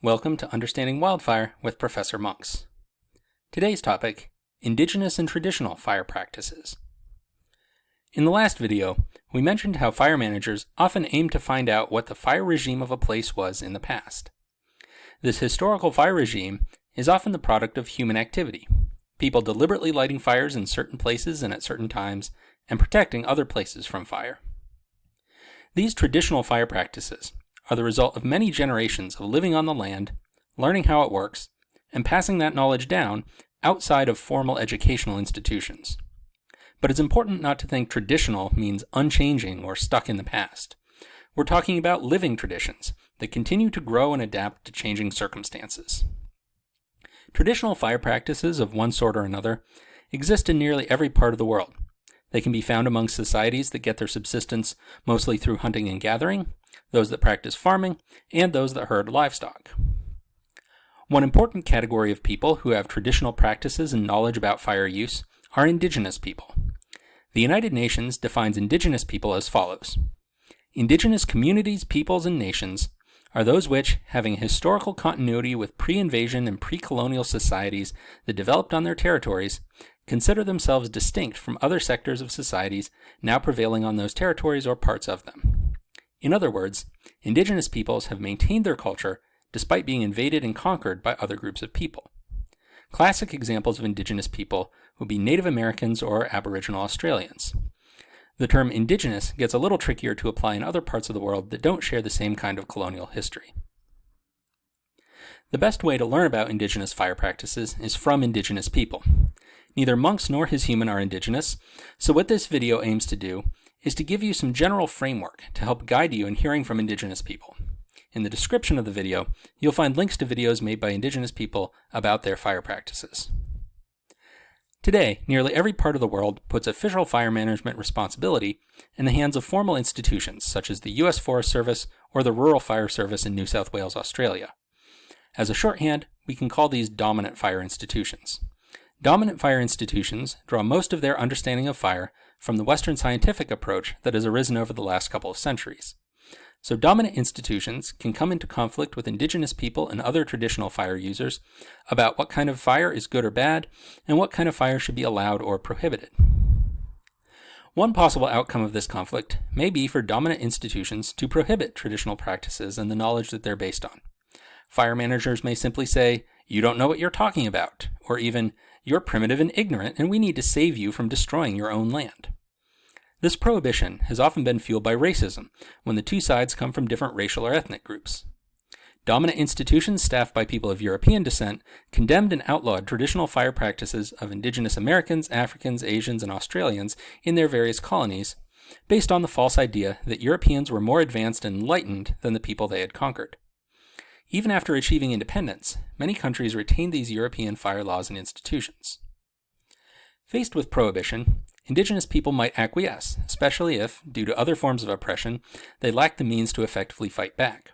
Welcome to Understanding Wildfire with Professor Monks. Today's topic, Indigenous and Traditional Fire Practices. In the last video, we mentioned how fire managers often aim to find out what the fire regime of a place was in the past. This historical fire regime is often the product of human activity, people deliberately lighting fires in certain places and at certain times, and protecting other places from fire. These traditional fire practices are the result of many generations of living on the land, learning how it works, and passing that knowledge down outside of formal educational institutions. But it's important not to think traditional means unchanging or stuck in the past. We're talking about living traditions that continue to grow and adapt to changing circumstances. Traditional fire practices of one sort or another exist in nearly every part of the world. They can be found among societies that get their subsistence mostly through hunting and gathering, those that practice farming, and those that herd livestock. One important category of people who have traditional practices and knowledge about fire use are Indigenous people. The United Nations defines Indigenous people as follows. Indigenous communities, peoples, and nations are those which, having a historical continuity with pre-invasion and pre-colonial societies that developed on their territories, consider themselves distinct from other sectors of societies now prevailing on those territories or parts of them. In other words, Indigenous peoples have maintained their culture despite being invaded and conquered by other groups of people. Classic examples of Indigenous people would be Native Americans or Aboriginal Australians. The term Indigenous gets a little trickier to apply in other parts of the world that don't share the same kind of colonial history. The best way to learn about Indigenous fire practices is from Indigenous people. Neither Monks nor his human are Indigenous, so what this video aims to do is to give you some general framework to help guide you in hearing from Indigenous people. In the description of the video, you'll find links to videos made by Indigenous people about their fire practices. Today, nearly every part of the world puts official fire management responsibility in the hands of formal institutions such as the U.S. Forest Service or the Rural Fire Service in New South Wales, Australia. As a shorthand, we can call these dominant fire institutions. Dominant fire institutions draw most of their understanding of fire from the Western scientific approach that has arisen over the last couple of centuries. So dominant institutions can come into conflict with Indigenous people and other traditional fire users about what kind of fire is good or bad, and what kind of fire should be allowed or prohibited. One possible outcome of this conflict may be for dominant institutions to prohibit traditional practices and the knowledge that they're based on. Fire managers may simply say, "You don't know what you're talking about," or even, "You're primitive and ignorant, and we need to save you from destroying your own land." This prohibition has often been fueled by racism, when the two sides come from different racial or ethnic groups. Dominant institutions staffed by people of European descent condemned and outlawed traditional fire practices of Indigenous Americans, Africans, Asians, and Australians in their various colonies, based on the false idea that Europeans were more advanced and enlightened than the people they had conquered. Even after achieving independence, many countries retained these European fire laws and institutions. Faced with prohibition, Indigenous people might acquiesce, especially if, due to other forms of oppression, they lacked the means to effectively fight back.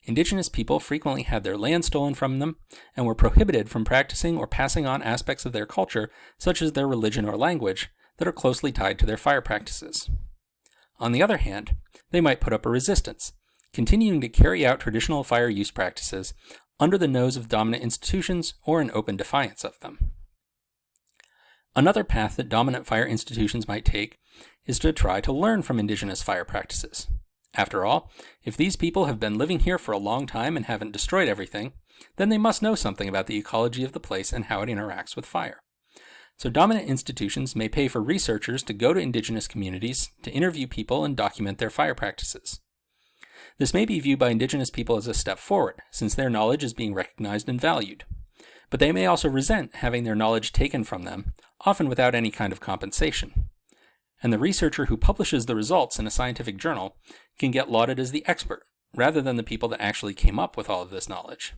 Indigenous people frequently had their land stolen from them and were prohibited from practicing or passing on aspects of their culture, such as their religion or language, that are closely tied to their fire practices. On the other hand, they might put up a resistance, continuing to carry out traditional fire use practices under the nose of dominant institutions or in open defiance of them. Another path that dominant fire institutions might take is to try to learn from Indigenous fire practices. After all, if these people have been living here for a long time and haven't destroyed everything, then they must know something about the ecology of the place and how it interacts with fire. So dominant institutions may pay for researchers to go to Indigenous communities to interview people and document their fire practices. This may be viewed by Indigenous people as a step forward, since their knowledge is being recognized and valued. But they may also resent having their knowledge taken from them, often without any kind of compensation. And the researcher who publishes the results in a scientific journal can get lauded as the expert, rather than the people that actually came up with all of this knowledge.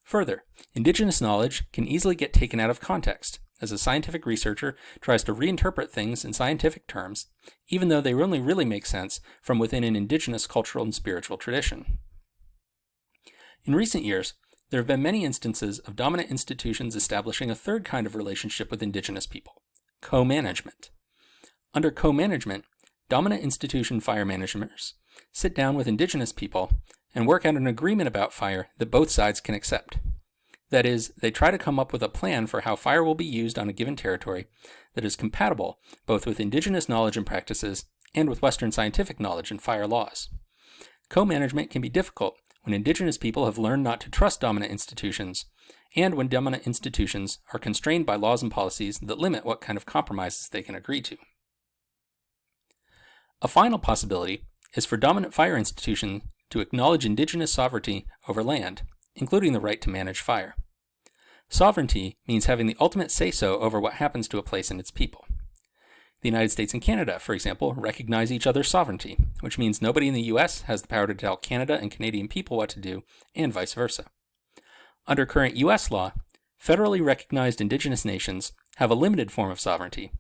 Further, Indigenous knowledge can easily get taken out of context, as a scientific researcher tries to reinterpret things in scientific terms, even though they only really make sense from within an Indigenous cultural and spiritual tradition. In recent years, there have been many instances of dominant institutions establishing a third kind of relationship with Indigenous people, co-management. Under co-management, dominant institution fire managers sit down with Indigenous people and work out an agreement about fire that both sides can accept. That is, they try to come up with a plan for how fire will be used on a given territory that is compatible both with indigenous knowledge and practices and with Western scientific knowledge and fire laws. Co-management can be difficult when indigenous people have learned not to trust dominant institutions, and when dominant institutions are constrained by laws and policies that limit what kind of compromises they can agree to. A final possibility is for dominant fire institutions to acknowledge indigenous sovereignty over land, including the right to manage fire. Sovereignty means having the ultimate say-so over what happens to a place and its people. The United States and Canada, for example, recognize each other's sovereignty, which means nobody in the US has the power to tell Canada and Canadian people what to do, and vice versa. Under current US law, federally recognized indigenous nations have a limited form of sovereignty,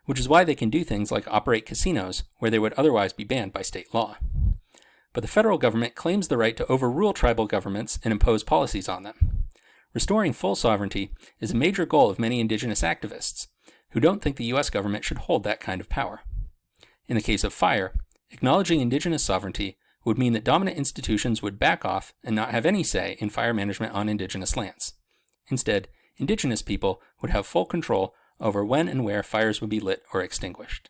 which is why they can do things like operate casinos where they would otherwise be banned by state law. But the federal government claims the right to overrule tribal governments and impose policies on them. Restoring full sovereignty is a major goal of many indigenous activists, who don't think the US government should hold that kind of power. In the case of fire, acknowledging indigenous sovereignty would mean that dominant institutions would back off and not have any say in fire management on indigenous lands. Instead, indigenous people would have full control over when and where fires would be lit or extinguished.